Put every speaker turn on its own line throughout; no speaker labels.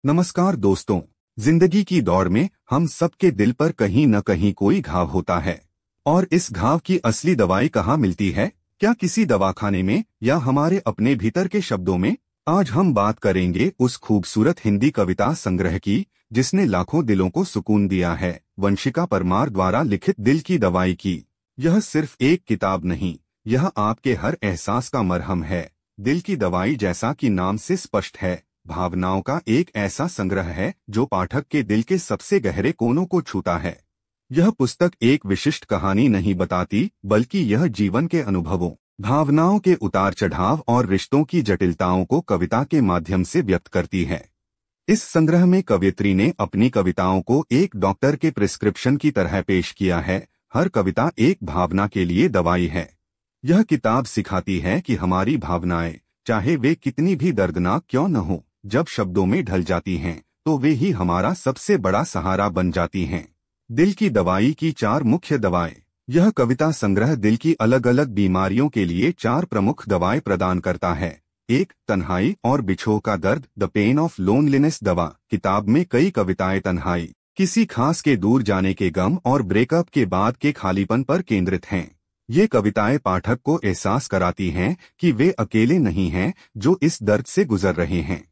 नमस्कार दोस्तों। जिंदगी की दौड़ में हम सबके दिल पर कहीं न कहीं कोई घाव होता है। और इस घाव की असली दवाई कहाँ मिलती है? क्या किसी दवाखाने में या हमारे अपने भीतर के शब्दों में? आज हम बात करेंगे उस खूबसूरत हिंदी कविता संग्रह की जिसने लाखों दिलों को सुकून दिया है। वंशिका परमार द्वारा लिखित दिल की दवाई की यह सिर्फ एक किताब नहीं, यह आपके हर एहसास का मरहम है। दिल की दवाई जैसा कि नाम से स्पष्ट है, भावनाओं का एक ऐसा संग्रह है जो पाठक के दिल के सबसे गहरे कोनों को छूता है। यह पुस्तक एक विशिष्ट कहानी नहीं बताती, बल्कि यह जीवन के अनुभवों, भावनाओं के उतार चढ़ाव और रिश्तों की जटिलताओं को कविता के माध्यम से व्यक्त करती है। इस संग्रह में कवयित्री ने अपनी कविताओं को एक डॉक्टर के प्रिस्क्रिप्शन की तरह पेश किया है। हर कविता एक भावना के लिए दवाई है। यह किताब सिखाती है कि हमारी भावनाएं, चाहे वे कितनी भी दर्दनाक क्यों न हो, जब शब्दों में ढल जाती हैं, तो वे ही हमारा सबसे बड़ा सहारा बन जाती हैं। दिल की दवाई की 4 मुख्य दवाएं। यह कविता संग्रह दिल की अलग अलग बीमारियों के लिए 4 प्रमुख दवाएं प्रदान करता है। 1. तन्हाई और बिछोह का दर्द, द पेन ऑफ लोनलीनेस दवा। किताब में कई कविताएं तन्हाई, किसी खास के दूर जाने के गम और ब्रेकअप के बाद के खालीपन पर केंद्रित हैं। ये कविताएं पाठक को एहसास कराती हैं कि वे अकेले नहीं हैं जो इस दर्द से गुजर रहे हैं।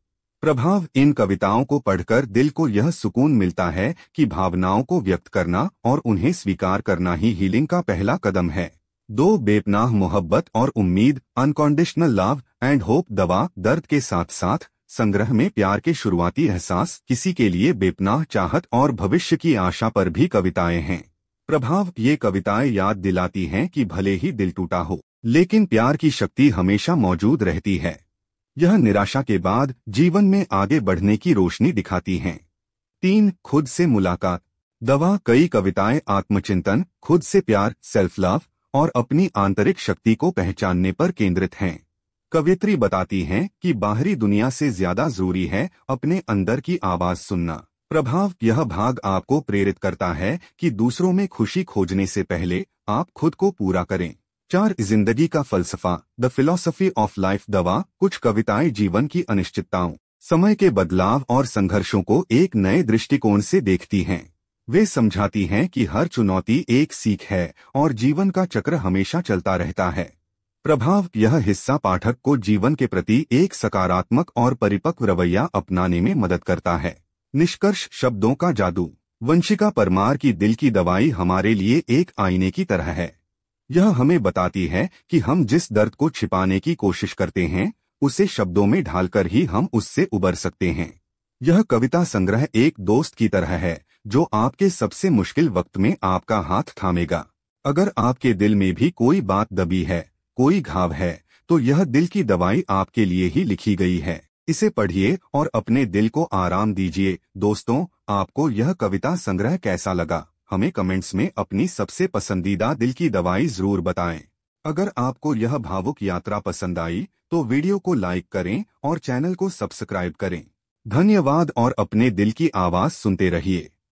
प्रभाव। इन कविताओं को पढ़कर दिल को यह सुकून मिलता है कि भावनाओं को व्यक्त करना और उन्हें स्वीकार करना ही हीलिंग का पहला कदम है। 2. बेपनाह मोहब्बत और उम्मीद, अनकंडीशनल लव एंड होप दवा। दर्द के साथ साथ संग्रह में प्यार के शुरुआती एहसास, किसी के लिए बेपनाह चाहत और भविष्य की आशा पर भी कविताएं हैं। प्रभाव। ये कविताएं याद दिलाती हैं कि भले ही दिल टूटा हो, लेकिन प्यार की शक्ति हमेशा मौजूद रहती है। यह निराशा के बाद जीवन में आगे बढ़ने की रोशनी दिखाती हैं। 3. खुद से मुलाकात दवा। कई कविताएं आत्मचिंतन, खुद से प्यार, सेल्फ लव और अपनी आंतरिक शक्ति को पहचानने पर केंद्रित हैं। कवयित्री बताती हैं कि बाहरी दुनिया से ज्यादा जरूरी है अपने अंदर की आवाज सुनना। प्रभाव। यह भाग आपको प्रेरित करता है कि दूसरों में खुशी खोजने से पहले आप खुद को पूरा करें। 4. जिंदगी का फलसफा, द फिलॉसफी ऑफ लाइफ दवा। कुछ कविताएं जीवन की अनिश्चितताओं, समय के बदलाव और संघर्षों को एक नए दृष्टिकोण से देखती हैं। वे समझाती हैं कि हर चुनौती एक सीख है और जीवन का चक्र हमेशा चलता रहता है। प्रभाव। यह हिस्सा पाठक को जीवन के प्रति एक सकारात्मक और परिपक्व रवैया अपनाने में मदद करता है। निष्कर्ष। शब्दों का जादू। वंशिका परमार की दिल की दवाई हमारे लिए एक आईने की तरह है। यह हमें बताती है कि हम जिस दर्द को छिपाने की कोशिश करते हैं, उसे शब्दों में ढालकर ही हम उससे उबर सकते हैं। यह कविता संग्रह एक दोस्त की तरह है जो आपके सबसे मुश्किल वक्त में आपका हाथ थामेगा। अगर आपके दिल में भी कोई बात दबी है, कोई घाव है, तो यह दिल की दवाई आपके लिए ही लिखी गई है। इसे पढ़िए और अपने दिल को आराम दीजिए। दोस्तों, आपको यह कविता संग्रह कैसा लगा? हमें कमेंट्स में अपनी सबसे पसंदीदा दिल की दवाई जरूर बताएं। अगर आपको यह भावुक यात्रा पसंद आई तो वीडियो को लाइक करें और चैनल को सब्सक्राइब करें। धन्यवाद और अपने दिल की आवाज सुनते रहिए।